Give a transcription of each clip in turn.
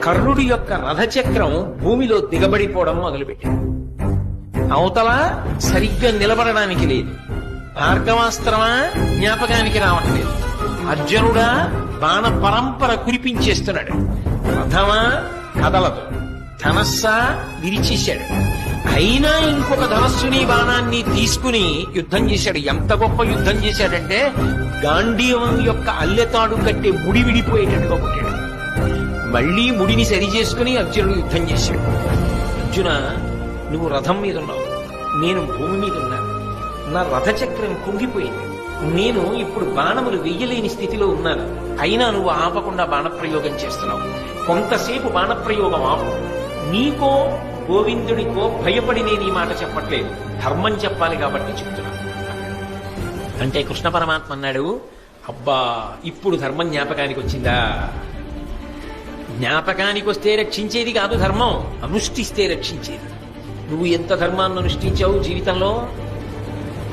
కర్ణుడి యొక్క రథచక్రం భూమిలో దిగబడిపోవడం మొదలుపెట్టింది. అవతల సరిగ్గా నిలబడడానికి లేదు. భార్గవాస్త్రమా జ్ఞాపకానికి రావట్లేదు. అర్జునుడా బాణ పరంపర కురిపించేస్తున్నాడు. రథమా కదలదు. ధనస్సా విరిచేశాడు. అయినా ఇంకొక ధనస్సుని బాణాన్ని తీసుకుని యుద్ధం చేశాడు. ఎంత గొప్ప యుద్ధం చేశాడంటే గాంధీవం యొక్క అల్లెతాడు కట్టే ముడి విడిపోయేటట్టుగా కొట్టాడు. మళ్లీ ముడిని సరి చేసుకుని అర్జునుడు యుద్ధం చేశాడు. అర్జున, నువ్వు రథం మీద ఉన్నావు, నేను భూమి మీద ఉన్నాను. నా రథచక్రం కుంగిపోయింది. నేను ఇప్పుడు బాణములు వెయ్యలేని స్థితిలో ఉన్నాను. అయినా నువ్వు ఆపకుండా బాణప్రయోగం చేస్తున్నావు. కొంతసేపు బాణప్రయోగం ఆపు. నీకో గోవిందుడికో భయపడి నేను ఈ మాట చెప్పట్లేదు, ధర్మం చెప్పాలి కాబట్టి చెప్తున్నా అంటే కృష్ణ పరమాత్మ అన్నాడు, అబ్బా ఇప్పుడు ధర్మం జ్ఞాపకానికి వచ్చిందా? జ్ఞాపకానికి వస్తే రక్షించేది కాదు ధర్మం, అనుష్ఠిస్తే రక్షించేది. నువ్వు ఎంత ధర్మాన్ని అనుష్ఠించావు జీవితంలో?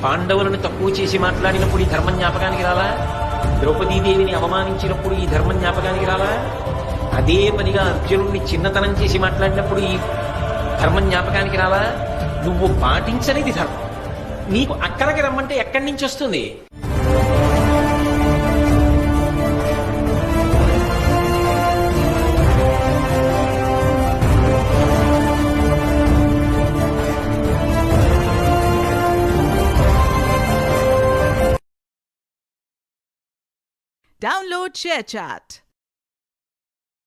పాండవులను తక్కువ చేసి మాట్లాడినప్పుడు ఈ ధర్మం జ్ఞాపకానికి రాలా? ద్రౌపదీదేవిని అవమానించినప్పుడు ఈ ధర్మం జ్ఞాపకానికి రాలా? అదే పనిగా అర్జునుడిని చిన్నతనం చేసి మాట్లాడినప్పుడు ఈ ధర్మం జ్ఞాపకానికి రాలా? నువ్వు పాటించనిది ధర్మం. నీకు అక్కడికి రమ్మంటే ఎక్కడి నుంచి వస్తుంది? Download ShareChat.